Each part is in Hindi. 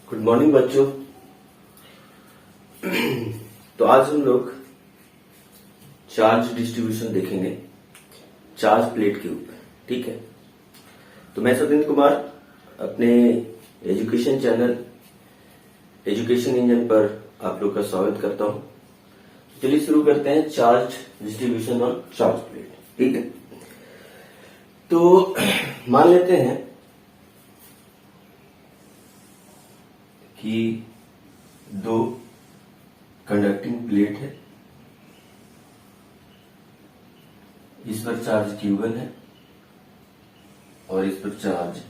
गुड मॉर्निंग बच्चों। तो आज हम लोग चार्ज डिस्ट्रीब्यूशन देखेंगे चार्ज प्लेट के ऊपर। ठीक है, तो मैं सत्येंद्र कुमार अपने एजुकेशन चैनल एजुकेशन इंजन पर आप लोग का स्वागत करता हूं। चलिए शुरू करते हैं charge distribution on charge plate. ठीक है, तो मान लेते हैं कि दो कंडक्टिंग प्लेट है, इस पर चार्ज Q1 है और इस पर चार्ज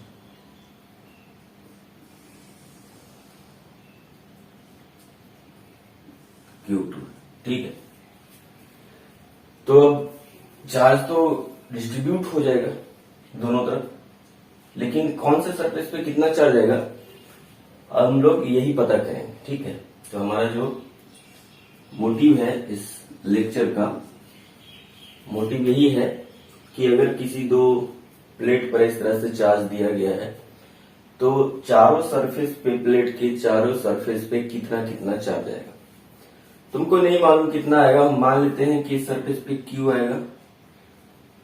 Q2। ठीक है, तो अब चार्ज तो डिस्ट्रीब्यूट हो जाएगा दोनों तरफ, लेकिन कौन से सरफेस पे कितना चार्ज आएगा अब हम लोग यही पता करेंगे। ठीक है, तो हमारा जो मोटिव है इस लेक्चर का मोटिव यही है कि अगर किसी दो प्लेट पर इस तरह से चार्ज दिया गया है तो चारों सरफेस पे प्लेट के चारों सरफेस पे कितना कितना चार्ज आएगा। तुमको नहीं मालूम कितना आएगा, हम मान लेते हैं कि इस सरफेस पे Q आएगा,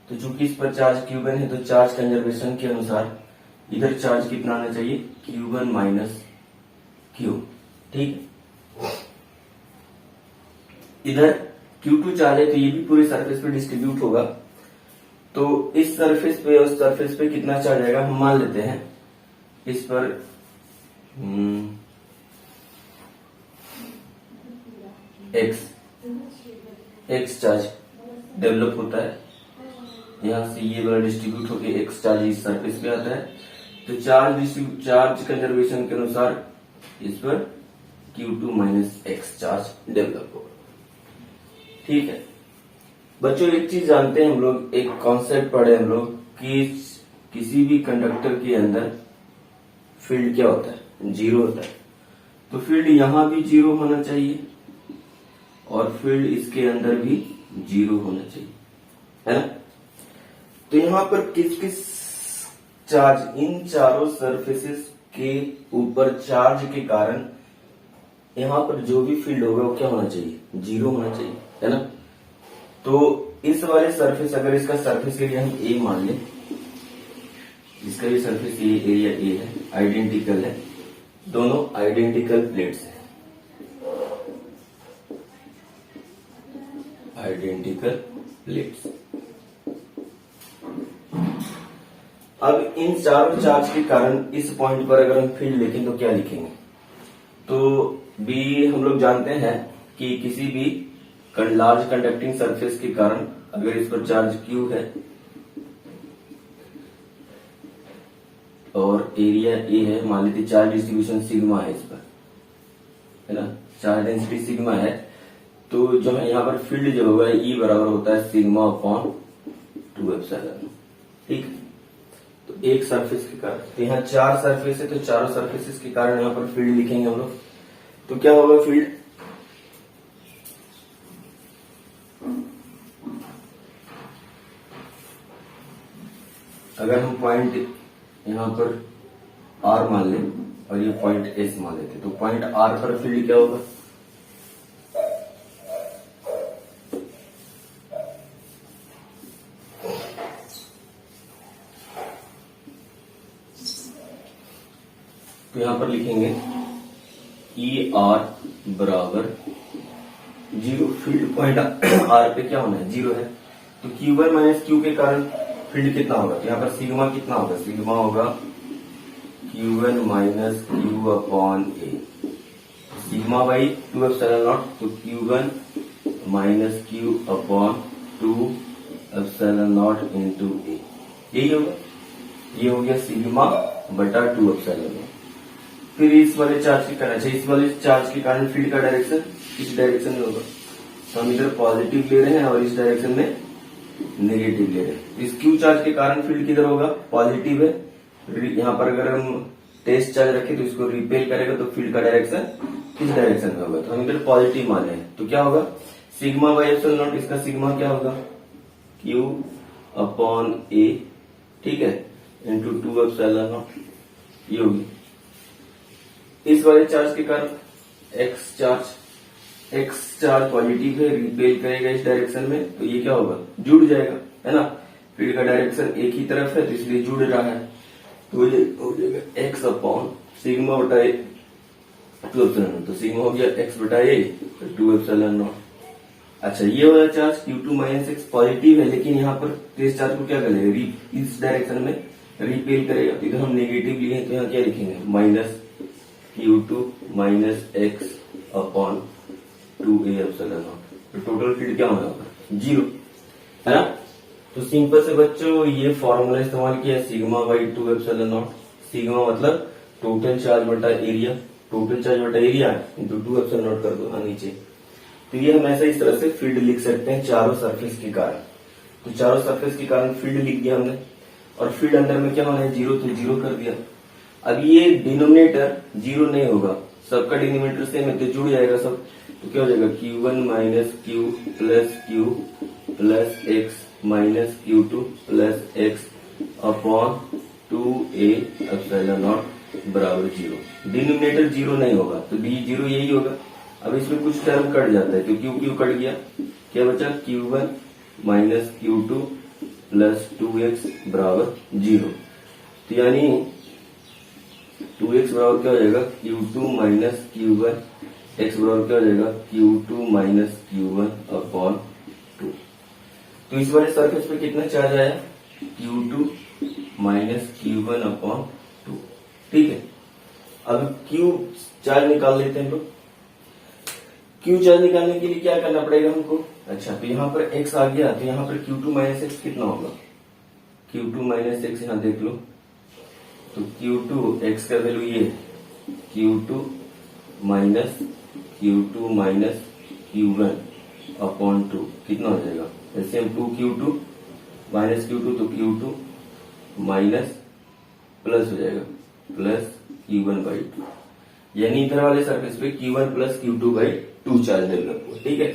तो चूंकि इस पर चार्ज Q1 है तो चार्ज कंजर्वेशन के अनुसार इधर चार्ज कितना आना चाहिए Q1 माइनस Q। ठीक है, इधर Q2 चार्ज है तो ये भी पूरे सरफेस पे डिस्ट्रीब्यूट होगा, तो इस सरफेस पे और उस सरफेस पे कितना चार्ज आएगा हम मान लेते हैं इस पर x चार्ज डेवलप होता है, यहां से ये वाला डिस्ट्रीब्यूट होकर x चार्ज इस सरफेस पे आता है, तो चार्ज कंजर्वेशन के अनुसार इस पर Q2 minus x charge develop होगा। ठीक है बच्चों, एक चीज जानते हैं हम लोग, एक कॉन्सेप्ट पढ़े हम लोग कि किसी भी कंडक्टर के अंदर फील्ड क्या होता है, जीरो होता है। तो फील्ड यहां भी जीरो होना चाहिए और फील्ड इसके अंदर भी जीरो होना चाहिए, है ना। तो यहां पर किस किस चार्ज, इन चारों सरफेसेस के ऊपर चार्ज के कारण यहां पर जो भी फील्ड होगा वो क्या होना चाहिए, जीरो होना चाहिए, है ना। तो इस वाले सरफेस, अगर इसका सरफेस एरिया हम A मान लें, इसका भी सरफेस एरिया A है, आइडेंटिकल है, दोनों आइडेंटिकल प्लेट्स हैं, आइडेंटिकल प्लेट्स। अब इन चारों चार्ज के कारण इस पॉइंट पर अगर हम फील्ड लिखें तो क्या लिखेंगे, तो बी हम लोग जानते हैं कि किसी भी लार्ज कंडक्टिंग सरफेस के कारण अगर इस पर चार्ज Q है और एरिया A है, मान लीजिए चार्ज डिस्ट्रीब्यूशन सिग्मा है इस पर, है ना, चार्ज डेंसिटी सिग्मा है, तो जो है यहाँ पर फील्ड जो होगा E बराबर होता है सिग्मा अपॉन 2 ठीक, तो एक सरफेस के कारण, तो यहाँ चार सरफेस है तो चारों सरफेसेस के कारण यहाँ पर फील्ड लिखेंगे हम लोग। तो क्या होगा फील्ड, अगर हम पॉइंट यहां पर R मान लें और ये पॉइंट S मान लेते तो पॉइंट R पर फील्ड क्या होगा, तो यहां पर लिखेंगे ER बराबर जीरो, फील्ड पॉइंट R पे क्या होना है, जीरो है, तो Q1 माइनस Q के कारण फील्ड कितना होगा, तो यहाँ पर सिग्मा कितना होगा, सिग्मा होगा Q1 minus Q upon A, sigma by 2 epsilon naught, तो Q1 minus Q upon 2 epsilon not into A, यही होगा, ये हो गया सिग्मा बटा 2 एप्सिलॉन नॉट। फिर इस वाले चार्ज के कारण, इस वाले चार्ज के कारण फील्ड का डायरेक्शन इस डायरेक्शन में होगा, तो हम इधर पॉजिटिव ले रहे हैं और इस डायरेक्शन में नेगेटिव ले रहे हैं। इस Q चार्ज के कारण फील्ड किधर होगा, पॉजिटिव है, यहाँ पर अगर हम टेस्ट चार्ज रखें तो इसको रिपेल करेगा तो फील्ड का डायरेक्शन किस डायरेक्शन में होगा, तो हम इधर पॉजिटिव माने हैं, तो क्या होगा सिग्मा बाई एप्सिलॉन नॉट, इसका सिग्मा क्या होगा Q अपॉन A, ठीक है, इंटू 2 एप्सिलॉन नॉट, ये होगी। इस वाले चार्ज के कारण एक्स चार्ज पॉजिटिव है, रिपेल करेगा इस डायरेक्शन में, तो ये क्या होगा, जुड़ जाएगा, है ना। फील्ड का डायरेक्शन एक ही तरफ है तो इसलिए जुड़ रहा है, तो ये हो जाएगा एक्स अपॉन सिग्मा बटा ए 2 एप्सिलॉन नॉट। तो सिग्मा हो गया एक्स बटा ए 2 एप्सिलॉन नॉट। अच्छा, ये वाला charge Q2 minus x positive है, लेकिन यहाँ पर इस चार्ज को क्या करेगा, इस डायरेक्शन में रिपेल करेगा। तो इधर हम नेगेटिव लिखे तो यहाँ क्या लिखेंगे, minus Q2 minus x upon 2a epsilon naught. तो टोटल फील्ड क्या होगा, 0, है ना। तो सिंपल से बच्चों ये फॉर्मूला इस्तेमाल किया, sigma by 2 epsilon not. Sigma मतलब टोटल चार्ज बटा एरिया, टोटल चार्ज बटा एरिया इंटू 2 एप्सिलॉन नॉट कर दो नीचे। तो ये हम ऐसा इस तरह से फील्ड लिख सकते हैं चारों सरफेस के कारण। तो चारों सरफेस के कारण फील्ड लिख दिया हमने, और फील्ड अंदर में क्या होना है, 0, तो 0 कर दिया। अब ये डिनोमिनेटर 0 नहीं होगा, सबका डिनोमिनेटर सेम है तो जुड़ जाएगा सब। तो क्या हो जाएगा, Q1 minus Q plus Q plus x minus Q2 plus x upon 2a epsilon not बराबर 0। डिनोमिनेटर 0 नहीं होगा तो b 0 यही होगा। अब इसमें कुछ टर्म कट जाता है तो Q कट गया, क्या बचा, Q1 minus Q2 plus 2x बराबर 0। तो यानी 2x बराबर क्या हो जाएगा, Q2 माइनस Q1, x बराबर क्या हो जाएगा, Q2 माइनस Q1 अपॉन 2। तो इस वाले सरफेस पे कितना चार्ज आया, Q2 माइनस Q1 अपॉन 2, ठीक है। अब Q चार्ज निकाल लेते हैं लोग। Q चार्ज निकालने के लिए क्या करना पड़ेगा हमको, अच्छा तो यहाँ पर x आ गया, तो यहाँ पर Q2 माइनस एक्स कितना होगा, Q2 माइनस एक्स यहाँ देख लो, तो Q2 x का वैल्यू ये Q2 माइनस Q1 अपॉन 2 कितना हो जाएगा, ऐसे हम 2Q2 माइनस Q2 तो Q2 माइनस प्लस हो जाएगा प्लस Q1 बाई 2, यानी इधर वाले सरफेस पे Q1 plus Q2 by 2 charge develop हुआ, ठीक है।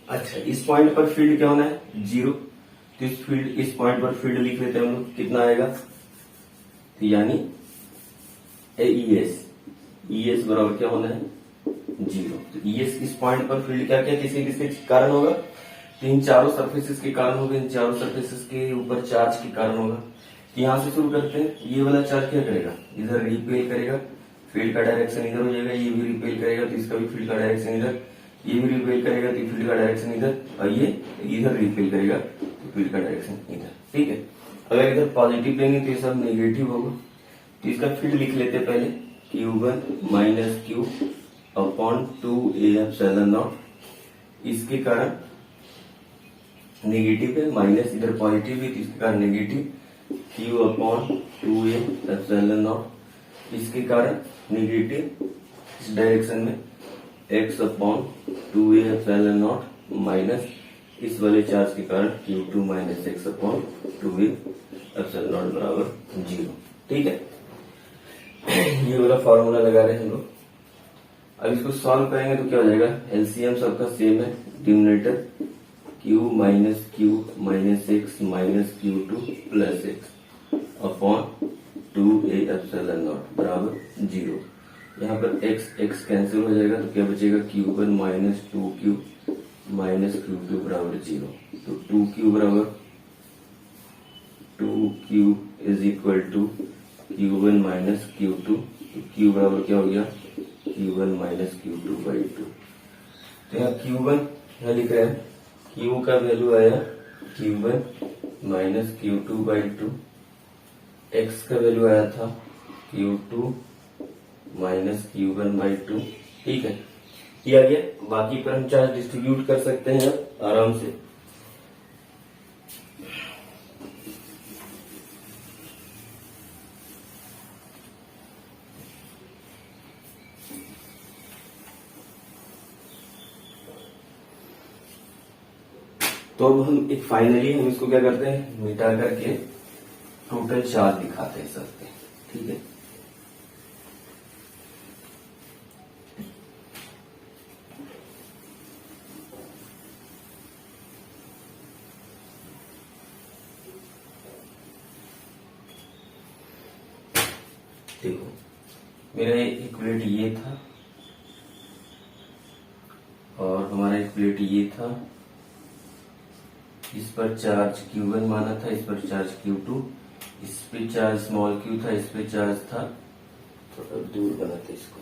अच्छा, इस पॉइंट पर फील्ड क्या होना है, 0। तो इस पॉइंट पर फील्ड लिख लेते हैं हम लोग, कितना आएगा, तो यानी ES बराबर क्या होना है, 0। तो ES इस पॉइंट पर फील्ड क्या क्या किसके किसके कारण होगा, तो इन चारों सरफेसेस के कारण होगा, इन चारों सरफेसेस के ऊपर चार्ज के कारण होगा। तो यहां से शुरू करते हैं, ये वाला चार्ज क्या करेगा, इधर रिपेल करेगा, फील्ड का डायरेक्शन इधर हो जाएगा, ये भी रिपेल करेगा तो इसका भी फील्ड का डायरेक्शन इधर, ये भी रिपेल करेगा तो फील्ड का डायरेक्शन इधर, और ये इधर रिपेल करेगा तो फील्ड का डायरेक्शन इधर, ठीक है। अगर इधर पॉजिटिव लेंगे तो ये सब नेगेटिव होगा। तो इसका फील्ड लिख लेते हैं पहले, Q1 minus Q upon 2a epsilon not. इसके कारण नेगेटिव है, माइनस इधर पॉजिटिव है तो इसके कारण negative, Q upon 2a epsilon not. इसके कारण नेगेटिव इस डायरेक्शन में x upon 2a epsilon not minus इस वाले चार्ज के कारण Q2 minus x upon 2a epsilon not बराबर 0, ठीक है। ये वाला फॉर्मूला लगा रहे हैं हम लोग। अब इसको सॉल्व करेंगे तो क्या हो जाएगा, एलसीएम सबका सेम है, denominator Q minus x minus Q2 plus x upon 2a epsilon not बराबर 0। यहाँ पर x कैंसिल हो जाएगा तो क्या बचेगा, Q1 minus 2Q minus Q2 बराबर 0। तो 2Q बराबर 2Q is equal to Q1 minus Q2, तो Q बराबर क्या हो गया, Q1 माइनस Q2 बाई 2। तो यहाँ Q1 यहाँ लिख रहे हैं, Q का वैल्यू आया Q1 minus Q2 by 2, x का वैल्यू आया था Q2 माइनस Q1 बाई 2, ठीक है। किया गया, बाकी पर हम चार्ज डिस्ट्रीब्यूट कर सकते हैं आराम से। तो अब हम एक फाइनली हम इसको क्या करते हैं, मिटा करके टोटल चार्ज दिखाते हैं सब पे, ठीक है। देखो मेरा एक प्लेट ये था और हमारा एक प्लेट ये था, इस पर चार्ज Q1 माना था, इस पर चार्ज Q2, इस पे चार्ज स्मॉल q था, इस पे चार्ज था, थोड़ा दूर बनाते इसको,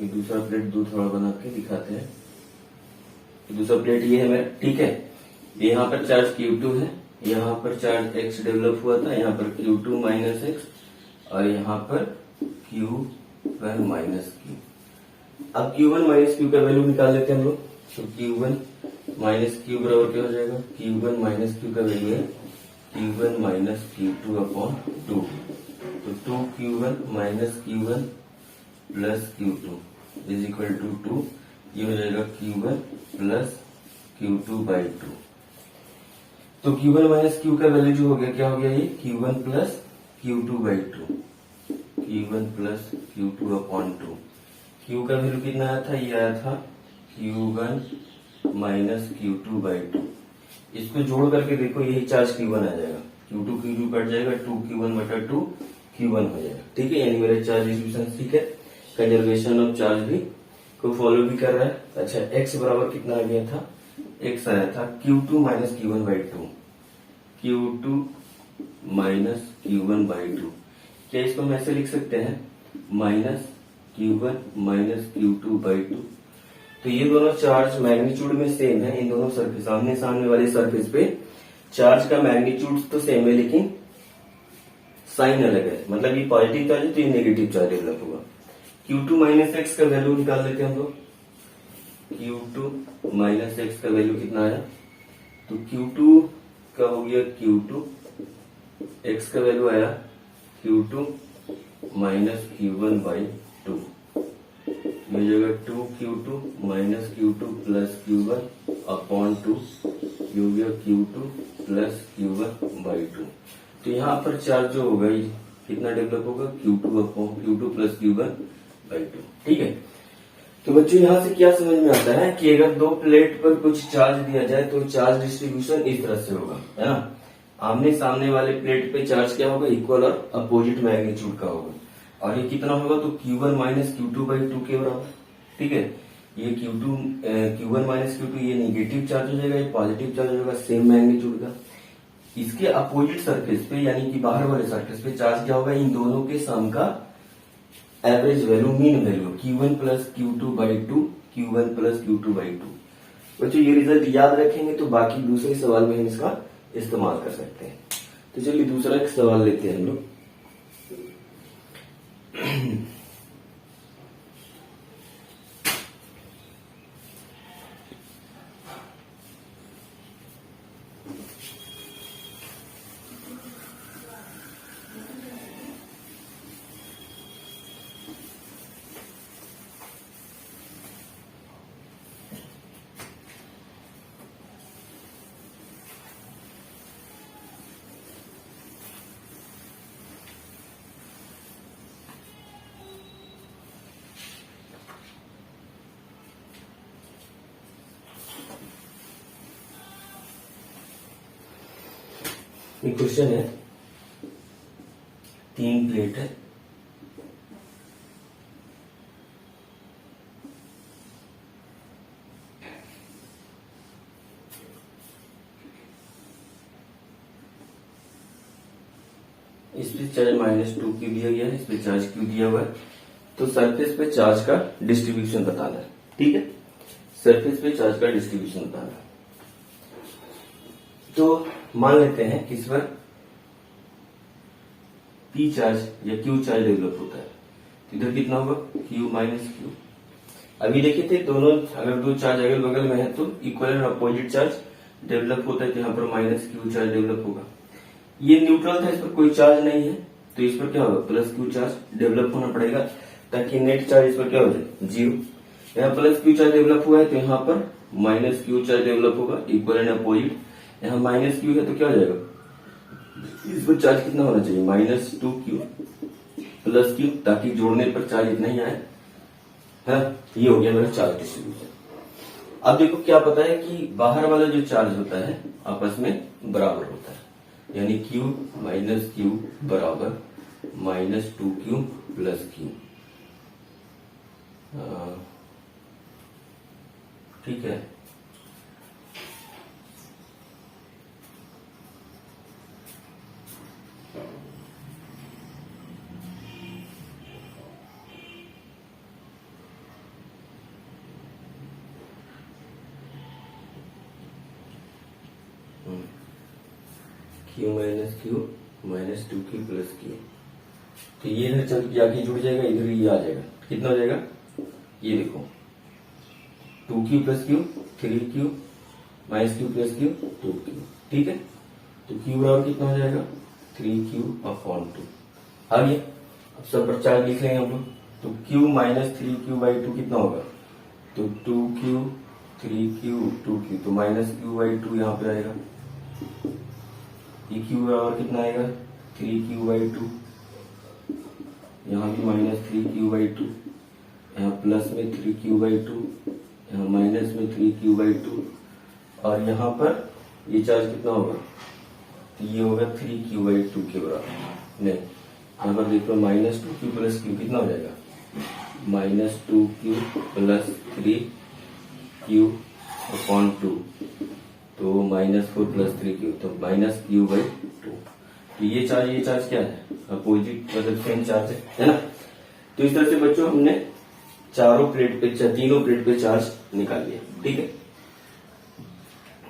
दूसरा प्लेट दूर थोड़ा बना के दिखाते हैं। दूसरा प्लेट ये है मेरा, ठीक है। यहाँ पर चार्ज Q2 है, यहाँ पर चार्ज X डेवलप हुआ था, यहाँ पर Q2 माइनस X और यहाँ पर Q1 माइनस Q। अब Q1 माइनस Q का वैल्यू निकाल लेते हैं हम लोग। तो Q1 माइनस Q बराबर क्या हो जाएगा, Q1 माइनस Q का वैल्यू है Q1 माइनस Q2 अपॉन 2। तो 2Q1 minus Q1 plus Q2 is equal to 2। ये हो जाएगा Q1 प्लस Q2 बाई 2। तो Q1 माइनस Q का वैल्यू जो हो गया, क्या हो गया ये Q1 plus Q2 by 2, Q1 plus Q2 upon 2। Q का वैल्यू कितना आया था, ये आया था Q1 माइनस Q2 बाई 2। इसको जोड़ करके देखो, यही चार्ज Q1 आ जाएगा, Q2 कट जाएगा, 2Q1 बटा 2 Q1 हो जाएगा, ठीक है। यानी मेरा चार्ज डिस्ट्रीब्यूशन ठीक है, कंजर्वेशन ऑफ चार्ज भी को फॉलो भी कर रहा है। अच्छा, x बराबर कितना आ गया था, x आया था Q2 minus Q1 by 2, Q2 minus Q1 by 2। क्या इसको हम ऐसे लिख सकते हैं, minus Q1 minus Q2 by 2। तो ये दोनों चार्ज मैग्नीट्यूड में सेम है, इन दोनों सरफेस आमने सामने वाले सरफेस पे चार्ज का मैग्नीट्यूड तो सेम है, लेकिन साइन अलग है। मतलब ये पॉजिटिव चार्ज है तो ये नेगेटिव चार्ज डेवलप होगा। Q2 माइनस एक्स का वैल्यू निकाल लेते हैं हम लोग। Q2 माइनस एक्स का वैल्यू कितना आया, तो Q2 का हो गया Q2, x का वैल्यू आया Q2 माइनस Q1 बाई 2। मिल जाएगा 2Q2 minus Q2 plus Q1 upon 2। ये हो गया Q2 प्लस Q1 बाई 2। तो यहाँ पर चार्ज जो होगा ये कितना डेवलप होगा, Q2 upon Q2 plus Q1 by 2, ठीक है। तो बच्चों यहाँ से क्या समझ में आता है कि अगर दो प्लेट पर कुछ चार्ज दिया जाए तो चार्ज डिस्ट्रीब्यूशन इस तरह से होगा, है ना। आमने सामने वाले प्लेट पे चार्ज क्या होगा, इक्वल और अपोजिट मैग्नीट्यूड का होगा। और ये कितना होगा, तो Q1 माइनस Q2 बाई 2 के बराबर, ठीक है। ये Q1 माइनस Q2 ये निगेटिव चार्ज हो जाएगा, ये पॉजिटिव चार्ज होगा, सेम मैग्नीट्यूड का। इसके अपोजिट सरफेस पे यानी कि बाहर वाले सरफेस पे चार्ज क्या होगा, इन दोनों के सम का average value, mean value Q1 plus Q2 by 2, Q1 plus Q2 by 2। बच्चों ये रिजल्ट याद रखेंगे तो बाकी दूसरे सवाल में हम इसका इस्तेमाल कर सकते हैं। तो चलिए दूसरा एक सवाल लेते हैं हम लोग। ये क्वेश्चन है, 3 प्लेट है, इस पे चार्ज -2 Q दिया गया है, इस पे चार्ज Q दिया हुआ है। तो सरफेस पे चार्ज का डिस्ट्रीब्यूशन बताना है, ठीक है। सरफेस पे चार्ज का डिस्ट्रीब्यूशन बताना है। तो मान लेते हैं कि इस पर P चार्ज या Q चार्ज डेवलप होता है, तो इधर कितना होगा, Q माइनस Q। अभी देखे थे दोनों, अगर दो चार्ज अगल बगल में है तो इक्वल और अपोजिट चार्ज डेवलप होता है, तो यहाँ पर -Q चार्ज डेवलप होगा। ये न्यूट्रल था, इस पर कोई चार्ज नहीं है, तो इस पर क्या होगा, प्लस क्यू चार्ज डेवलप होना पड़ेगा ताकि नेट चार्ज इस पर क्या हो जाए, जीरो। यहाँ प्लस क्यू चार्ज डेवलप हुआ है तो यहाँ पर माइनस क्यू चार्ज डेवलप होगा, इक्वल एंड अपोजिट। यहाँ माइनस क्यू है तो क्या हो जाएगा, इस पर चार्ज कितना होना चाहिए, minus two Q plus Q, ताकि जोड़ने पर चार्ज इतना ही आए, है। ये हो गया मेरा चार्ज डिस्ट्रीब्यूशन। अब देखो क्या पता है कि बाहर वाला जो चार्ज होता है आपस में बराबर होता है, यानी Q माइनस क्यू बराबर minus two Q plus Q. ठीक है, Q minus Q minus two Q plus Q. तो ये इधर चल जाके जुड़ जाएगा, इधर ये आ जाएगा, कितना हो जाएगा, ये देखो two Q plus Q, three Q minus Q plus Q, two Q. ठीक है, तो क्यू बराबर कितना हो जाएगा, थ्री क्यू अपॉन टू। आ गया, अब सब पर चार्ज लिख लेंगे हम लोग। तो Q minus three Q by two कितना होगा, तो two Q three Q two Q, तो माइनस क्यू बाई टू यहाँ पे आएगा। ये क्यू बराबर कितना आएगा, थ्री क्यू बाई टू, यहाँ भी minus three Q by two, यहाँ प्लस में थ्री क्यू बाई टू, यहाँ माइनस में थ्री क्यू बाई टू, और यहाँ पर ये चार्ज कितना होगा, तो ये होगा थ्री क्यू बाई टू के बराबर। नहीं, यहाँ पर देखो minus two Q plus q कितना हो जाएगा, minus two Q plus three Q upon two, तो minus four plus three q, तो माइनस क्यू बाई टू। तो ये चार्ज क्या है, अपोजिट मतलब सेम चार्ज है ना। तो इस तरह से बच्चों हमने तीनों प्लेट पे चार्ज निकाल लिया। ठीक है,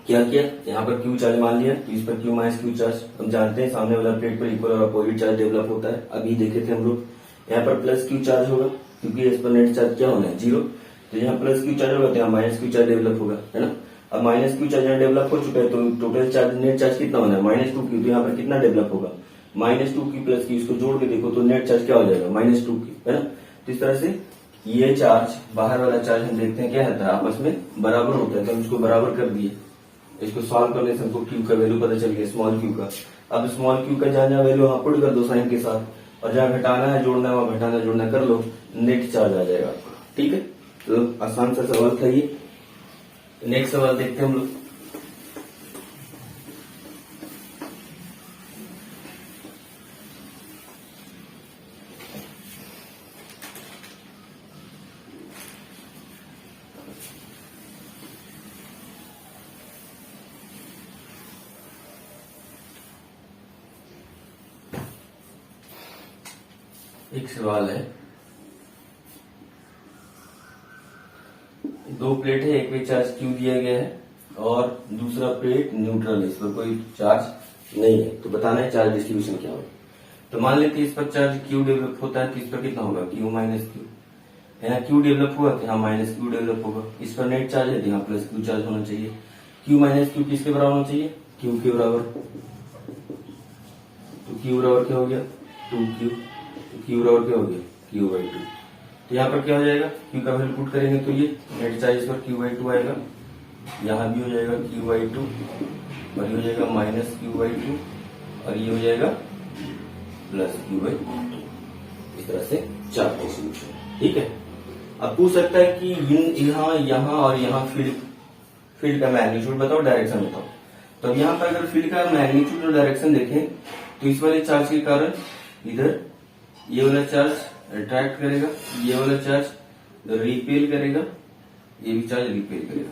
क्या किया, यहाँ पर क्यू चार्ज मान लिया, तो इस पर क्यू माइनस क्यू चार्ज। हम जानते हैं सामने वाला प्लेट पर इक्वल और अपोजिट चार्ज डेवलप होता है, अभी देखे थे हम लोग। यहाँ पर प्लस क्यू चार्ज होगा क्योंकि इस पर नेट चार्ज क्या होना है, जीरो। तो यहाँ प्लस क्यू चार्ज होगा तो यहाँ माइनस क्यू चार्ज डेवलप होगा, है ना। अब माइनस क्यू चार्ज यहाँ डेवलप हो चुका है तो टोटल चार्ज नेट चार्ज कितना होना है, माइनस टू क्यू। तो यहाँ पर कितना डेवलप होगा, minus two Q plus Q. इसको जोड़ के देखो तो नेट चार्ज क्या हो जाएगा, माइनस टू क्यू, है ना। तो इस तरह से ये चार्ज, बाहर वाला चार्ज हम देखते हैं क्या रहता है, आपस में बराबर होता है, तो हम इसको बराबर कर दिए। इसको सॉल्व करने से हमको क्यू का वैल्यू पता चल गया, स्मॉल क्यू का। अब स्मॉल क्यू का जहाँ वैल्यू वहां पुट कर दो साइन के साथ, और जहाँ घटाना है जोड़ना है वहां घटाना जोड़ना कर लो, नेट चार्ज आ जाएगा आपका। ठीक है, तो आसान सा सवाल था ये। नेक्स्ट सवाल देखते हैं हम लोग। एक सवाल है, दो प्लेट है, एक पे चार्ज क्यू दिया गया है और दूसरा प्लेट न्यूट्रल है, इस पर कोई चार्ज नहीं है। तो बताना है चार्ज डिस्ट्रीब्यूशन क्या होगा। तो मान लेते हैं इस पर चार्ज क्यू डेवलप होता है तो इस पर कितना होगा, क्यू माइनस क्यू। यहाँ क्यू डेवलप हुआ तो यहाँ माइनस क्यू डेवलप होगा। इस पर नेट चार्ज है तो यहाँ प्लस क्यू चार्ज होना चाहिए। क्यू माइनस क्यू किसके बराबर होना चाहिए, क्यू के बराबर। तो क्यू बराबर क्या हो गया, टू क्यू। क्यू बराबर क्या हो गया, क्यू बाई टू। तो यहाँ पर क्या हो जाएगा, क्यू का वैल्यू पुट करेंगे तो ये नेट चार्ज पर क्यू बाई टू आएगा, यहाँ भी हो जाएगा क्यू बाई टू, और ये हो जाएगा माइनस क्यू बाई टू, और ये हो जाएगा प्लस क्यू बाई टू। इस तरह से चार्ज डिस्ट्रीब्यूशन। ठीक है, अब पूछ सकता है कि यहाँ और यहाँ फील्ड का मैग्नीट्यूड बताओ, डायरेक्शन बताओ। तो यहाँ पर अगर फील्ड का मैग्नीट्यूड और डायरेक्शन देखें तो इस वाले चार्ज के कारण इधर ये वाला चार्ज अट्रैक्ट करेगा, ये वाला चार्ज रिपेल करेगा, ये भी चार्ज रिपेल करेगा।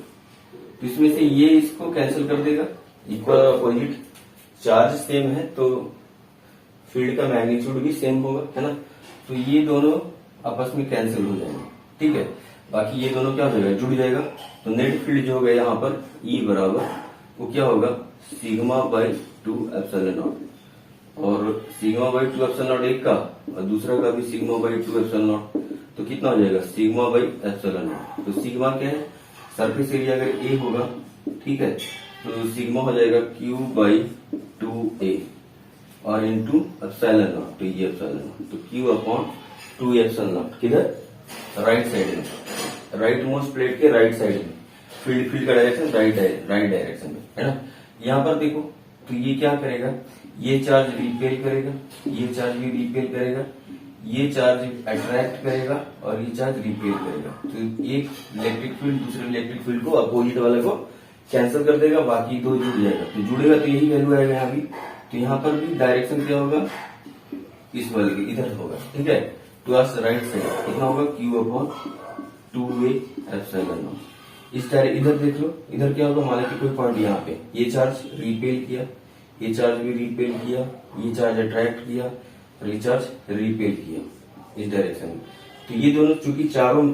तो इसमें से ये इसको कैंसिल कर देगा, इक्वल और अपोजिट चार्ज सेम है तो फील्ड का मैग्नीट्यूड भी सेम होगा, है ना। तो ये दोनों आपस में कैंसिल हो जाएंगे। ठीक है, बाकी ये दोनों क्या हो जाएगा, जुड़ जाएगा। तो नेट फील्ड जो होगा यहाँ पर E बराबर वो क्या होगा, sigma by two epsilon naught. और sigma by two epsilon naught एक का और दूसरा का भी sigma by two epsilon naught, तो कितना हो जाएगा, सिग्मा बाई एप्सिलॉन नॉट। तो सिग्मा क्या है, सरफेस एरिया अगर ए होगा, ठीक है, तो सिग्मा हो जाएगा क्यू बाई टू ए। और इंटू एप्सिलॉन नॉट, तो ये एप्सिलॉन नॉट, तो क्यू अपॉन 2 एप्सिलॉन नॉट किधर, राइट साइड में, राइट मोस्ट प्लेट के राइट साइड में, फील्ड का डायरेक्शन राइट डायरेक्शन में, है ना। यहाँ पर देखो तो ये क्या करेगा, ये चार्ज रिपेल करेगा, ये चार्ज भी रिपेल करेगा, ये चार्ज अट्रैक्ट करेगा और ये चार्ज रिपेल करेगा। तो एक इलेक्ट्रिक फील्ड दूसरे इलेक्ट्रिक फील्ड को अपोजिट वाले को कैंसिल कर देगा, बाकी दो जुड़ जाएगा। तो जुड़ेगा तो यही वैल्यू आएगा यहाँ भी। तो यहाँ पर भी डायरेक्शन क्या होगा, इस वाले के इधर होगा, ठीक है। टुवर्ड्स राइट साइड कितना होगा, Q upon 2a epsilon not. इस तरह इधर देख लो, इधर क्या होगा, मान लीजिए कोई पॉइंट यहाँ पे, ये चार्ज रिपेल किया, ये चार्ज भी रिपेल किया, ये चार्ज अट्रैक्ट किया और ये चार्ज रिपेल किया इस डायरेक्शन में। तो ये दोनों चूंकि चारों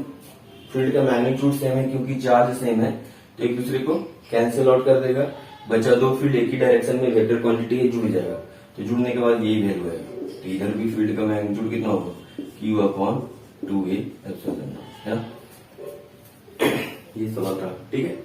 फील्ड का मैग्नीट्यूड सेम है, क्योंकि चार्ज सेम है, तो एक दूसरे को कैंसिल आउट कर देगा। बचा दो फील्ड एक ही डायरेक्शन में वेक्टर क्वांटिटी है, जुड़ जाएगा। तो जुड़ने के बाद यही वैल्यू आएगा। तो इधर भी फील्ड का मैग्नीट्यूड कितना होगा, Q upon 2a epsilon not, है ना। ये सवाल था, ठीक है।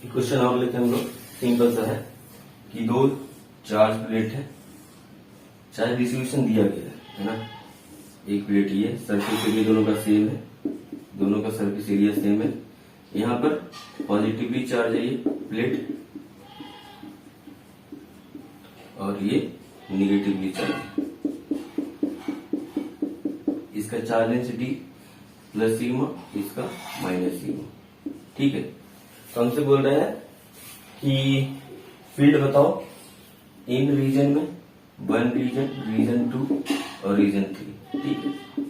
क्वेश्चन और लेते हैं हम लोग, सिंपल सा है कि दो चार्ज प्लेट है, चार्ज डिस्ट्रीब्यूशन दिया गया है ना। एक प्लेट ये सरफेस एरिया दोनों का सेम है, दोनों का सरफेस एरिया सेम है। यहाँ पर पॉजिटिवली चार्ज है ये प्लेट और ये निगेटिवली चार्ज है। इसका चार्ज डेंसिटी प्लस सिग्मा, इसका माइनस सिग्मा, ठीक है। तो हमसे बोल रहे हैं कि फील्ड बताओ इन रीजन में, 1 रीजन, रीजन 2 और रीजन 3, ठीक है।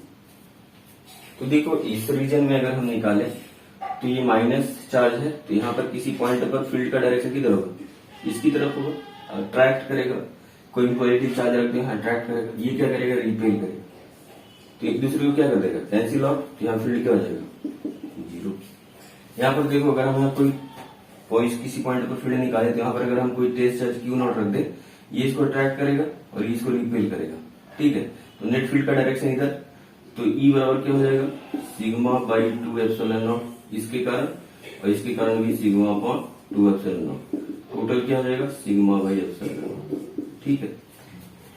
तो देखो इस रीजन में अगर हम निकालें तो ये माइनस चार्ज है, तो यहाँ पर किसी पॉइंट पर फील्ड का डायरेक्शन किधर होगा, इसकी तरफ होगा, अट्रैक्ट करेगा। कोई भी पॉजिटिव चार्ज रखते हैं अट्रैक्ट करेगा, ये क्या करेगा, रिपेल करेगा। तो एक दूसरे को क्या कर देगा, कैंसिल आउट। तो यहाँ फील्ड क्या हो जाएगा, 0। यहाँ पर देखो अगर हम यहाँ कोई किसी पॉइंट पर फील्ड निकाले तो यहाँ पर अगर हम कोई टेस्ट चार्ज क्यू नॉट रख दे, ये इसको अट्रैक्ट करेगा और ये इसको रिपेल करेगा, ठीक है। तो नेट फील्ड का डायरेक्शन इधर, तो ई बराबर क्या हो जाएगा, सिग्मा बाई 2 एप्सिलॉन नॉट, इसके कारण और इसके कारण भी sigma upon 2 epsilon not. Total क्या हो जाएगा, सिग्मा बाई एप्सिलॉन नॉट, ठीक है।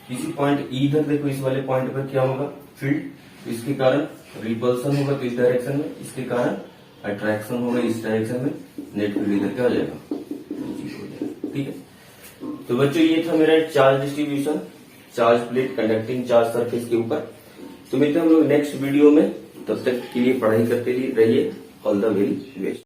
किसी पॉइंट इधर देखो, इस वाले पॉइंट पर क्या होगा, फील्ड, इसके कारण रिपल्सन होगा तो इस डायरेक्शन में, इसके कारण अट्रैक्शन होगा इस डायरेक्शन में, नेट फील्ड इधर क्या हो जाएगा, 0 हो जाएगा, ठीक है। तो बच्चों ये था मेरा charge distribution, charge plate conducting charge surface के ऊपर। तो मिलते हैं हम लोग नेक्स्ट वीडियो में, तब तक के लिए पढ़ाई करते रहिए। All the very best.